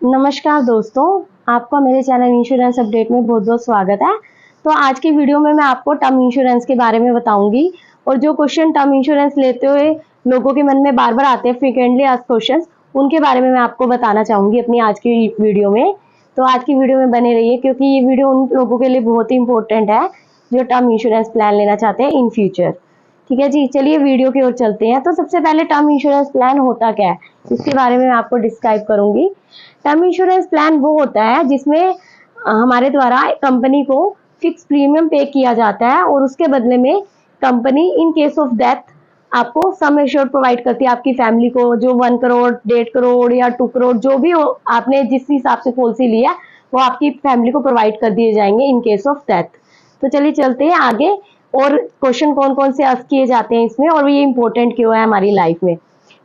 नमस्कार दोस्तों, आपका मेरे चैनल इंश्योरेंस अपडेट में बहुत बहुत स्वागत है। तो आज की वीडियो में मैं आपको टर्म इंश्योरेंस के बारे में बताऊंगी और जो क्वेश्चन टर्म इंश्योरेंस लेते हुए लोगों के मन में बार बार आते हैं, फ्रीक्वेंटली आस्क्ड क्वेश्चंस, उनके बारे में मैं आपको बताना चाहूंगी अपनी आज की वीडियो में। तो आज की वीडियो में बने रहिए क्योंकि ये वीडियो उन लोगों के लिए बहुत ही इंपॉर्टेंट है जो टर्म इंश्योरेंस प्लान लेना चाहते हैं इन फ्यूचर। ठीक है जी, चलिए वीडियो की ओर चलते हैं। तो सबसे पहले टर्म इंश्योरेंस प्लान होता क्या है, इसके बारे में मैं आपको डिस्क्राइब करूंगी। टर्म इंश्योरेंस प्लान वो होता है जिसमें हमारे द्वारा कंपनी को फिक्स प्रीमियम पे किया जाता है और उसके बदले में company in case of death आपको सम एश्योर्ड प्रोवाइड करती है आपकी फैमिली को, जो 1 करोड़ 1.5 करोड़ या 2 करोड़ जो भी हो, आपने जिस हिसाब से पॉलिसी लिया वो आपकी फैमिली को प्रोवाइड कर दिए जाएंगे इन केस ऑफ डेथ। तो चलिए चलते हैं आगे और क्वेश्चन कौन कौन से आस्क किए जाते हैं इसमें और ये इंपॉर्टेंट क्यों है हमारी लाइफ में।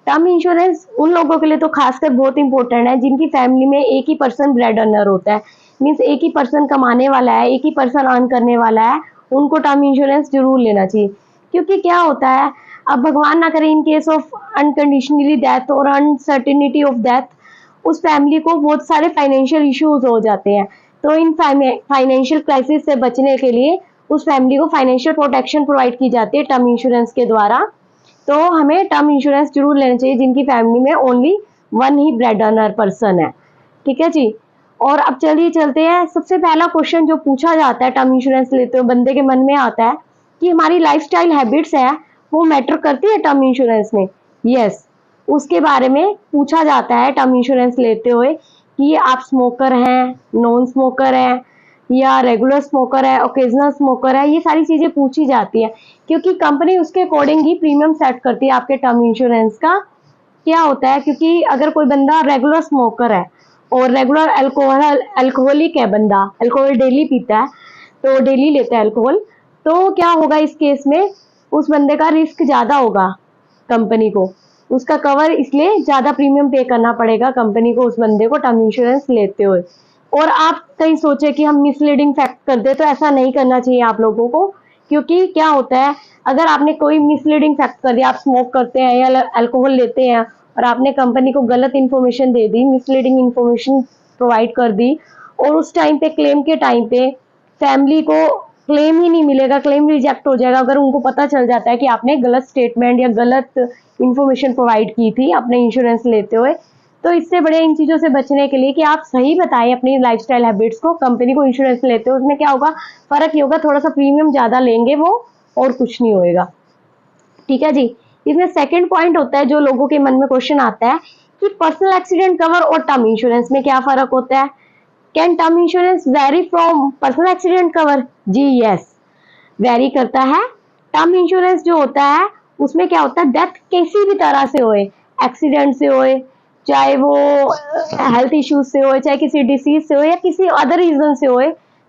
टर्म इंश्योरेंस उन लोगों के लिए तो खासकर बहुत इंपॉर्टेंट है जिनकी फैमिली में एक ही पर्सन ब्रेड अर्नर होता है, मीन्स एक ही पर्सन कमाने वाला है, एक ही पर्सन अर्न करने वाला है, उनको टर्म इंश्योरेंस जरूर लेना चाहिए। क्योंकि क्या होता है, अब भगवान ना करे in case of unconditionally death और अनसर्टेनिटी ऑफ डेथ, उस फैमिली को बहुत सारे फाइनेंशियल इश्यूज हो जाते हैं। तो इन फाइनेंशियल क्राइसिस से बचने के लिए उस फैमिली को फाइनेंशियल प्रोटेक्शन प्रोवाइड की जाती है टर्म इंश्योरेंस के द्वारा। तो हमें टर्म इंश्योरेंस जरूर लेना चाहिए जिनकी फैमिली में ओनली 1 ही ब्रेड अर्नर पर्सन है। ठीक है जी, और अब चलिए चलते हैं। सबसे पहला क्वेश्चन जो पूछा जाता है टर्म इंश्योरेंस लेते हुए बंदे के मन में आता है कि हमारी लाइफस्टाइल हैबिट्स है वो मैटर करती है टर्म इंश्योरेंस में। यस, उसके बारे में पूछा जाता है टर्म इंश्योरेंस लेते हुए कि आप स्मोकर हैं, नॉन स्मोकर हैं या रेगुलर स्मोकर है, ओकेजनल स्मोकर है, ये सारी चीजें पूछी जाती है क्योंकि कंपनी उसके अकॉर्डिंग ही प्रीमियम सेट करती है आपके टर्म इंश्योरेंस का। क्या होता है, क्योंकि अगर कोई बंदा रेगुलर स्मोकर है और रेगुलर अल्कोहलिक है, बंदा अल्कोहल डेली पीता है, तो डेली लेता है अल्कोहल, तो क्या होगा इस केस में, उस बंदे का रिस्क ज्यादा होगा कंपनी को, उसका कवर, इसलिए ज्यादा प्रीमियम पे करना पड़ेगा कंपनी को उस बंदे को टर्म इंश्योरेंस लेते हुए। और आप कहीं सोचे कि हम मिसलीडिंग फैक्ट कर दे, तो ऐसा नहीं करना चाहिए आप लोगों को। क्योंकि क्या होता है, अगर आपने कोई मिसलीडिंग फैक्ट कर दिया, आप स्मोक करते हैं या अल्कोहल लेते हैं और आपने कंपनी को गलत इन्फॉर्मेशन दे दी, मिसलीडिंग इन्फॉर्मेशन प्रोवाइड कर दी, और उस टाइम पे क्लेम के टाइम पे फैमिली को क्लेम ही नहीं मिलेगा, क्लेम रिजेक्ट हो जाएगा अगर उनको पता चल जाता है कि आपने गलत स्टेटमेंट या गलत इन्फॉर्मेशन प्रोवाइड की थी अपने इंश्योरेंस लेते हुए। तो इससे बड़े इन चीजों से बचने के लिए कि आप सही बताएं अपनी लाइफस्टाइल हैबिट्स को, कंपनी को इंश्योरेंस लेते हो उसमें क्या होगा, फर्क ये होगा, थोड़ा सा प्रीमियम ज्यादा लेंगे वो, और कुछ नहीं होएगा। ठीक है जी, इसमें सेकंड पॉइंट होता है जो लोगों के मन में क्वेश्चन आता है कि पर्सनल एक्सीडेंट कवर और टर्म इंश्योरेंस में क्या फर्क होता है। Can term insurance vary from personal accident cover? जी यस, वेरी करता है। टर्म इंश्योरेंस जो होता है उसमें क्या होता है, डेथ किसी भी तरह से होए, एक्सीडेंट से होए, चाहे वो हेल्थ इश्यूज से हो, चाहे किसी डिसीज से हो या किसी अदर रीजन से हो,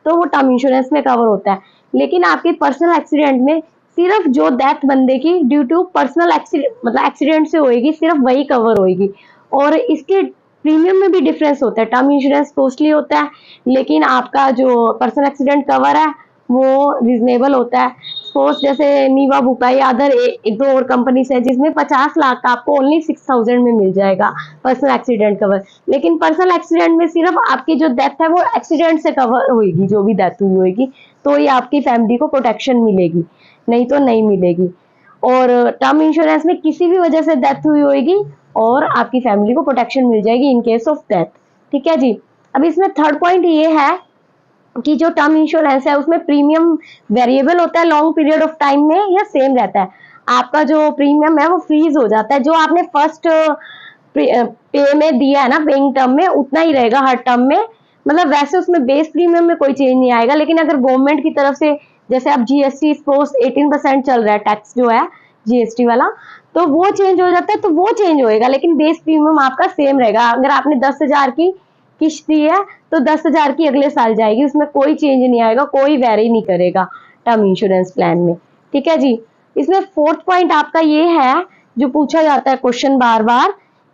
तो वो टर्म इंश्योरेंस में कवर होता है। लेकिन आपके पर्सनल एक्सीडेंट में सिर्फ जो डेथ बंदे की ड्यू टू पर्सनल एक्सीडेंट मतलब एक्सीडेंट से होएगी, सिर्फ वही कवर होएगी। और इसके प्रीमियम में भी डिफरेंस होता है। टर्म इंश्योरेंस कॉस्टली होता है लेकिन आपका जो पर्सनल एक्सीडेंट कवर है वो रिजनेबल होता है। सपोज जैसे नीवा बुका या अदर एक दो और कंपनी है जिसमें 50 लाख का आपको ओनली 6000 में मिल जाएगा पर्सनल एक्सीडेंट कवर। लेकिन पर्सनल एक्सीडेंट में सिर्फ आपकी जो डेथ है वो एक्सीडेंट से कवर होगी, जो भी डेथ हुई होगी, तो ये आपकी फैमिली को प्रोटेक्शन मिलेगी, नहीं तो नहीं मिलेगी। और टर्म इंश्योरेंस में किसी भी वजह से डेथ हुई होगी और आपकी फैमिली को प्रोटेक्शन मिल जाएगी इन केस ऑफ डेथ। ठीक है जी, अब इसमें थर्ड पॉइंट ये है कि जो टर्म इंश्योरेंस है उसमें प्रीमियम वेरिएबल होता है लॉन्ग पीरियड ऑफ टाइम में या सेम रहता है। आपका जो प्रीमियम है वो फ्रीज हो जाता है, जो आपने फर्स्ट पे में दिया है ना, पेइंग टर्म में, उतना ही रहेगा हर टर्म में। मतलब वैसे उसमें बेस प्रीमियम में कोई चेंज नहीं आएगा, लेकिन अगर गवर्नमेंट की तरफ से जैसे अब जीएसटी सपोज 18% चल रहा है टैक्स जो है जीएसटी वाला, तो वो चेंज हो जाता है, तो वो चेंज होएगा, लेकिन बेस प्रीमियम आपका सेम रहेगा। अगर आपने 10,000 की किस्त दी है तो 10,000 की अगले साल जाएगी, उसमें कोई चेंज नहीं आएगा, कोई वेरी नहीं करेगा टर्म इंश्योरेंस प्लान में। ठीक है जी, इसमें फोर्थ पॉइंट आपका ये है जो पूछा जाता है क्वेश्चन बार बार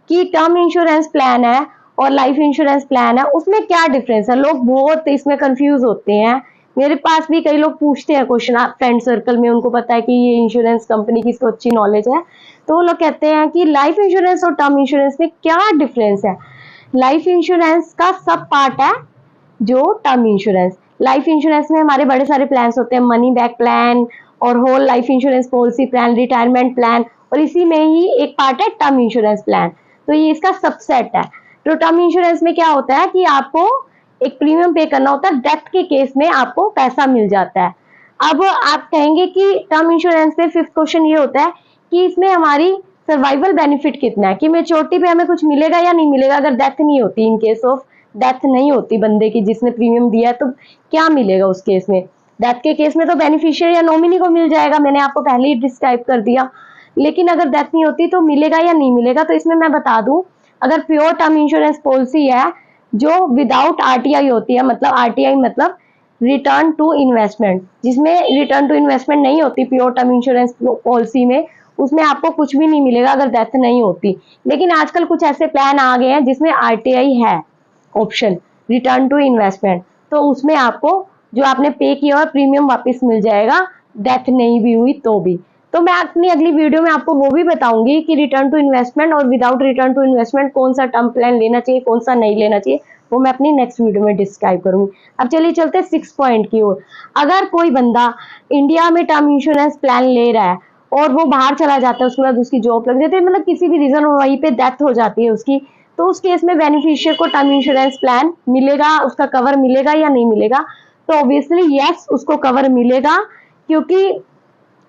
कि टर्म इंश्योरेंस प्लान है और लाइफ इंश्योरेंस प्लान है, उसमें क्या डिफरेंस है। लोग बहुत इसमें कंफ्यूज होते हैं, मेरे पास भी कई लोग पूछते हैं क्वेश्चन फ्रेंड सर्कल में, उनको पता है कि ये इंश्योरेंस कंपनी की इसको अच्छी नॉलेज है, तो वो लोग कहते हैं कि लाइफ इंश्योरेंस और टर्म इंश्योरेंस में क्या डिफरेंस है। लाइफ इंश्योरेंस का सब पार्ट है जो टर्म इंश्योरेंस। लाइफ इंश्योरेंस में हमारे बड़े सारे प्लान्स होते हैं, मनी बैक प्लान और whole life insurance policy plan, retirement plan, और इसी में ही एक पार्ट है टर्म इंश्योरेंस प्लान। तो ये इसका सबसेट है। तो टर्म इंश्योरेंस में क्या होता है कि आपको एक प्रीमियम पे करना होता है, डेथ के केस में आपको पैसा मिल जाता है। अब आप कहेंगे कि टर्म इंश्योरेंस में फिफ्थ क्वेश्चन ये होता है कि इसमें हमारी सर्वाइवल बेनिफिट कितना है, कि मैच्योरिटी पे हमें कुछ मिलेगा या नहीं मिलेगा अगर डेथ नहीं होती, इन केस ऑफ डेथ नहीं होती बंदे की जिसने प्रीमियम दिया है, तो क्या मिलेगा उस केस में। डेथ के केस में तो बेनिफिशियरी या नॉमिनी को मिल जाएगा, मैंने आपको पहले ही डिस्क्राइब कर दिया। लेकिन अगर डेथ नहीं होती तो मिलेगा या नहीं मिलेगा। तो इसमें मैं बता दूं, अगर प्योर टर्म इंश्योरेंस पॉलिसी है जो विदाउट आरटीआई होती है, मतलब आरटीआई मतलब रिटर्न टू इन्वेस्टमेंट, जिसमें रिटर्न टू इन्वेस्टमेंट नहीं होती प्योर टर्म इंश्योरेंस पॉलिसी में, उसमें आपको कुछ भी नहीं मिलेगा अगर डेथ नहीं होती। लेकिन आजकल कुछ ऐसे प्लान आ गए हैं जिसमें आरटीआई है ऑप्शन, रिटर्न टू इन्वेस्टमेंट, तो उसमें आपको जो आपने पे किया हुआ प्रीमियम वापस मिल जाएगा, डेथ नहीं भी हुई तो भी। तो मैं अपनी अगली वीडियो में आपको वो भी बताऊंगी कि रिटर्न टू इन्वेस्टमेंट और विदाउट रिटर्न टू इन्वेस्टमेंट कौन सा टर्म प्लान लेना चाहिए, कौन सा नहीं लेना चाहिए, वो मैं अपनी नेक्स्ट वीडियो में डिस्क्राइब करूंगी। अब चलिए चलते हैं 6 पॉइंट की ओर। अगर कोई बंदा इंडिया में टर्म इंश्योरेंस प्लान ले रहा है और वो बाहर चला जाता है, उसके बाद उसकी जॉब लग जाती है, मतलब किसी भी रीजन वहीं पे डेथ हो जाती है उसकी, तो उस केस में बेनिफिशियर को टर्म इंश्योरेंस प्लान मिलेगा, उसका कवर मिलेगा या नहीं मिलेगा। तो ऑब्वियसली यस, उसको कवर मिलेगा, क्योंकि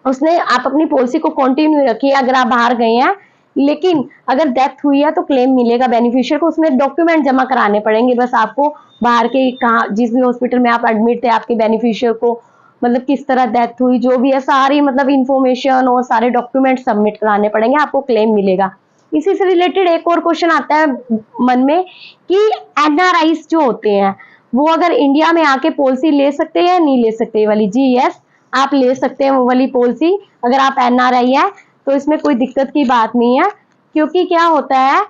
उसने आप अपनी पॉलिसी को कंटिन्यू रखी है। अगर आप बाहर गए हैं लेकिन अगर डेथ हुई है तो क्लेम मिलेगा बेनिफिशियर को, उसमें डॉक्यूमेंट जमा कराने पड़ेंगे बस आपको, बाहर के कहाँ जिस भी हॉस्पिटल में आप एडमिट थे आपके बेनिफिशियर को, मतलब किस तरह डेथ हुई, जो भी है सारी मतलब इंफॉर्मेशन और सारे डॉक्यूमेंट सबमिट कराने पड़ेंगे, आपको क्लेम मिलेगा। इसी से रिलेटेड एक और क्वेश्चन आता है मन में कि एनआरआईज जो होते हैं वो अगर इंडिया में आके पॉलिसी ले सकते हैं या नहीं ले सकते ये वाली। जी यस, आप ले सकते हैं वो वाली पॉलिसी अगर आप एनआरआई है, तो इसमें कोई दिक्कत की बात नहीं है। क्योंकि क्या होता है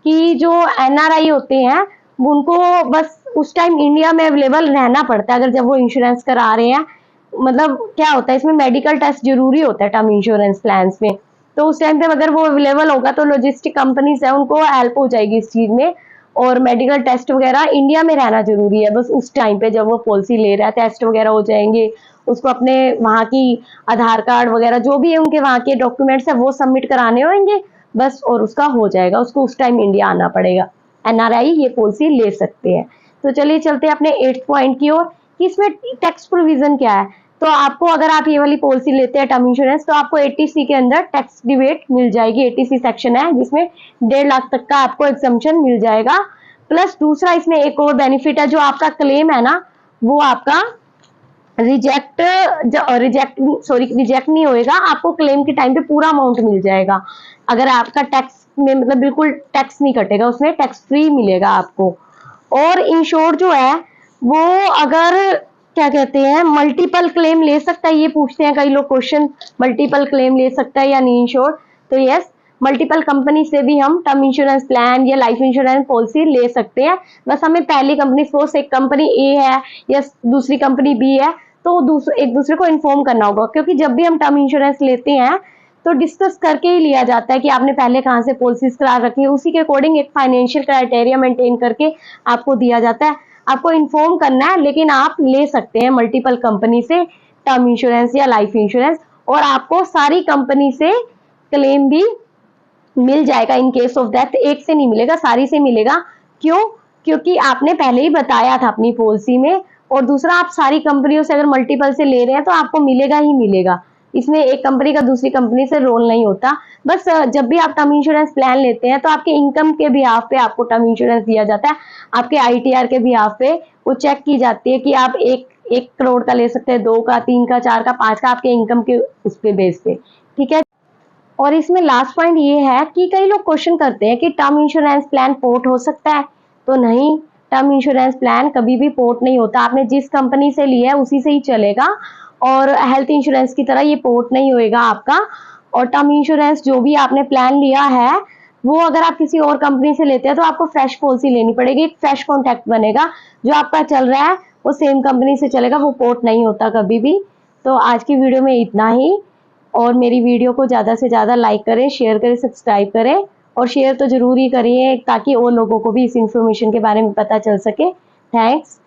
कि जो एनआरआई होते हैं उनको बस उस टाइम इंडिया में अवेलेबल रहना पड़ता है, अगर जब वो इंश्योरेंस करा रहे हैं। मतलब क्या होता है इसमें मेडिकल टेस्ट जरूरी होता है टर्म इंश्योरेंस प्लान्स में, तो उस टाइम पे अगर वो अवेलेबल होगा तो लॉजिस्टिक कंपनीज है उनको हेल्प हो जाएगी इस चीज में। और मेडिकल टेस्ट वगैरह इंडिया में रहना जरूरी है, बस उस टाइम पे जब वो पॉलिसी ले रहा है टेस्ट वगैरह हो जाएंगे, उसको अपने वहाँ की आधार कार्ड वगैरह जो भी है उनके वहाँ के डॉक्यूमेंट्स है वो सबमिट कराने होंगे बस, और उसका हो जाएगा, उसको उस टाइम इंडिया आना पड़ेगा। एनआरआई ये पॉलिसी ले सकते हैं। तो चलिए चलते हैं अपने 8th पॉइंट की ओर कि इसमें टैक्स प्रोविजन क्या है। तो आपको अगर आप ये वाली पॉलिसी लेते हैं टर्म इंश्योरेंस, तो आपको 80C के अंदर टैक्स डिबेट मिल जाएगी। 80C सेक्शन है जिसमें 1.5 लाख तक का आपको एग्जम्पशन मिल जाएगा। प्लस दूसरा इसमें एक और बेनिफिट है, जो आपका क्लेम है ना वो आपका रिजेक्ट नहीं होएगा, आपको क्लेम के टाइम पे पूरा अमाउंट मिल जाएगा। अगर आपका टैक्स में मतलब बिल्कुल टैक्स नहीं कटेगा, उसमें टैक्स फ्री मिलेगा आपको। और इंश्योर जो है वो अगर क्या कहते हैं मल्टीपल क्लेम ले सकता है, ये पूछते हैं कई लोग क्वेश्चन, मल्टीपल क्लेम ले सकता है या नहीं इंश्योर। तो यस, मल्टीपल कंपनी से भी हम टर्म इंश्योरेंस प्लान या लाइफ इंश्योरेंस पॉलिसी ले सकते हैं। बस हमें पहली कंपनी, सपोज एक कंपनी ए है या दूसरी कंपनी बी है, तो एक दूसरे को इन्फॉर्म करना होगा, क्योंकि जब भी हम टर्म इंश्योरेंस लेते हैं तो डिस्कस करके ही लिया जाता है कि आपने पहले कहाँ से पॉलिसीज करा रखी है, उसी के अकॉर्डिंग एक फाइनेंशियल क्राइटेरिया मेंटेन करके आपको दिया जाता है। आपको इन्फॉर्म करना है, लेकिन आप ले सकते हैं मल्टीपल कंपनी से टर्म इंश्योरेंस या लाइफ इंश्योरेंस, और आपको सारी कंपनी से क्लेम भी मिल जाएगा इन केस ऑफ डेथ। एक से नहीं मिलेगा, सारी से मिलेगा। क्यों? क्योंकि आपने पहले ही बताया था अपनी पॉलिसी में। और दूसरा, आप सारी कंपनियों से अगर मल्टीपल से ले रहे हैं तो आपको मिलेगा ही मिलेगा, इसमें एक कंपनी का दूसरी कंपनी से रोल नहीं होता। बस जब भी आप टर्म इंश्योरेंस प्लान लेते हैं तो आपके इनकम के बिहाफ पे आपको टर्म इंश्योरेंस दिया जाता है, आपके आईटीआर के बिहाफ पे वो चेक की जाती है कि आप 1 करोड़ का ले सकते हैं, 2 का, 3 का, 4 का, 5 का, आपके इनकम के उस पे बेस पे। ठीक है। और इसमें लास्ट पॉइंट ये है कि कई लोग क्वेश्चन करते हैं कि टर्म इंश्योरेंस प्लान पोर्ट हो सकता है। तो नहीं, टर्म इंश्योरेंस प्लान कभी भी पोर्ट नहीं होता, आपने जिस कंपनी से लिया है उसी से ही चलेगा। और हेल्थ इंश्योरेंस की तरह ये पोर्ट नहीं होएगा आपका। और टर्म इंश्योरेंस जो भी आपने प्लान लिया है वो अगर आप किसी और कंपनी से लेते हैं तो आपको फ्रेश पॉलिसी लेनी पड़ेगी, एक फ्रेश कॉन्टैक्ट बनेगा। जो आपका चल रहा है वो सेम कंपनी से चलेगा, वो पोर्ट नहीं होता कभी भी। तो आज की वीडियो में इतना ही, और मेरी वीडियो को ज़्यादा से ज़्यादा लाइक करें, शेयर करें, सब्सक्राइब करें और शेयर तो जरूर ही करिए ताकि और लोगों को भी इस इंफॉर्मेशन के बारे में पता चल सके। थैंक्स।